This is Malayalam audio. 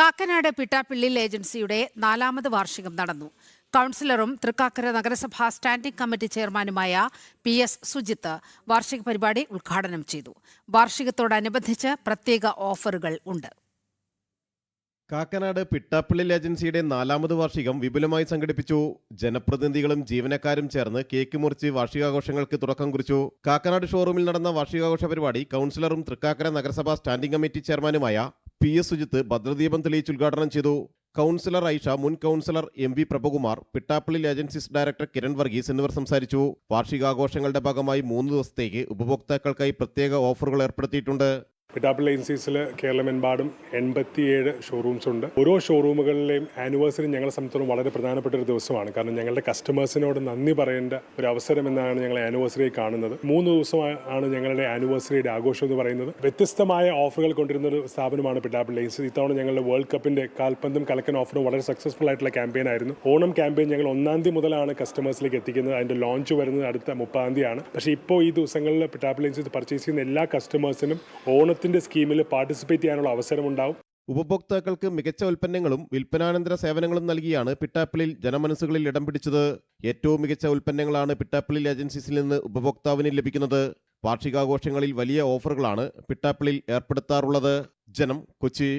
കാക്കനാട് പിട്ടാപ്പിള്ളിൽ ഏജൻസിയുടെ 4ാമത് വാർഷികം നടന്നു. കൗൺസിലറും തൃക്കാക്കര നഗരസഭാ സ്റ്റാൻഡിംഗ് കമ്മിറ്റി ചെയർമാനുമായ PS സുജിത്ത് വാർഷിക പരിപാടി ഉദ്ഘാടനം ചെയ്തു. വാർഷികത്തോടനുബന്ധിച്ച് പ്രത്യേക ഓഫറുകൾ ഉണ്ട്. കാക്കനാട് പിട്ടാപ്പിള്ളിൽ ഏജൻസിയുടെ 4ാമത് വാർഷികം വിപുലമായി സംഘടിപ്പിച്ചു. ജനപ്രതിനിധികളും ജീവനക്കാരും ചേർന്ന് കേക്ക് മുറിച്ച് വാർഷികാഘോഷങ്ങൾക്ക് തുടക്കം കുറിച്ചു. കാക്കനാട് ഷോറൂമിൽ നടന്ന വാർഷികാഘോഷ പരിപാടി കൗൺസിലറും തൃക്കാക്കര നഗരസഭാ സ്റ്റാൻഡിംഗ് കമ്മിറ്റി ചെയർമാനുമായ PS സുജിത്ത് ഭദ്രദീപം തെളിയിച്ച് ഉദ്ഘാടനം ചെയ്തു. കൗൺസിലർ ഐഷ, മുൻ councillor MV Prabhakumar, Pittappillil agencies director Kiran Varghese എന്നിവർ സംസാരിച്ചു. വാർഷികാഘോഷങ്ങളുടെ ഭാഗമായി 3 ദിവസത്തേക്ക് ഉപഭോക്താക്കൾക്കായി പ്രത്യേക ഓഫറുകൾ ഏർപ്പെടുത്തിയിട്ടുണ്ട്. പിട്ടാപ്പിള്ളി ഏജൻസീസിൽ കേരളമെമ്പാടും 87 ഷോറൂംസ് ഉണ്ട്. ഓരോ ഷോറൂമുകളിലെയും ആനിവേഴ്സറി ഞങ്ങളെ സംബന്ധിച്ചിടത്തോളം വളരെ പ്രധാനപ്പെട്ട ഒരു ദിവസമാണ്. കാരണം ഞങ്ങളുടെ കസ്റ്റമേഴ്സിനോട് നന്ദി പറയേണ്ട ഒരു അവസരം എന്നാണ് ഞങ്ങൾ ആനിവേഴ്സറി കാണുന്നത്. 3 ദിവസമാണ് ഞങ്ങളുടെ ആനിവേഴ്സറിയുടെ ആഘോഷം എന്ന് പറയുന്നത്. വ്യത്യസ്തമായ ഓഫറുകൾ കൊണ്ടിരുന്ന ഒരു സ്ഥാപനമാണ് പിട്ടാപ്പിള്ളി ഏജൻസി. ഇത്തവണ ഞങ്ങളുടെ വേൾഡ് കപ്പിന്റെ കാൽപന്തും കലക്കൻ ഓഫറും വളരെ സക്സസ്ഫുൾ ആയിട്ടുള്ള ക്യാമ്പയിൻ ആയിരുന്നു. ഓണം ക്യാമ്പയിൻ ഞങ്ങൾ 1-ാം തീയതി മുതലാണ് കസ്റ്റമേഴ്സിലേക്ക് എത്തിക്കുന്നത്. അതിന്റെ ലോഞ്ച് വരുന്നത് അടുത്ത 30-ാം തീയതിയാണ്. പക്ഷേ ഇപ്പോൾ ഈ ദിവസങ്ങളിൽ പിട്ടാപ്പിള്ളി ഏജൻസി പർച്ചേസ് ചെയ്യുന്ന എല്ലാ കസ്റ്റമേഴ്സിനും ഓണത്തിന്റെ സ്കീമിൽ പാർട്ടിസിപ്പേറ്റ് ചെയ്യാനുള്ള അവസരമുണ്ടാവും. ഉപഭോക്താക്കൾക്ക് മികച്ച ഉൽപ്പന്നങ്ങളും വിൽപ്പനാനന്തര സേവനങ്ങളും നൽകിയാണ് പിട്ടാപ്പിള്ളിൽ ജനമനസ്സുകളിൽ ഇടം പിടിച്ചത്. ഏറ്റവും മികച്ച ഉൽപ്പന്നങ്ങളാണ് പിട്ടാപ്പിള്ളിൽ ഏജൻസീസിൽ നിന്ന് ഉപഭോക്താവിന് ലഭിക്കുന്നത്. വാർഷികാഘോഷങ്ങളിൽ വലിയ ഓഫറുകളാണ് പിട്ടാപ്പിള്ളിൽ ഏർപ്പെടുത്താറുള്ളത്. ജനം, കൊച്ചി.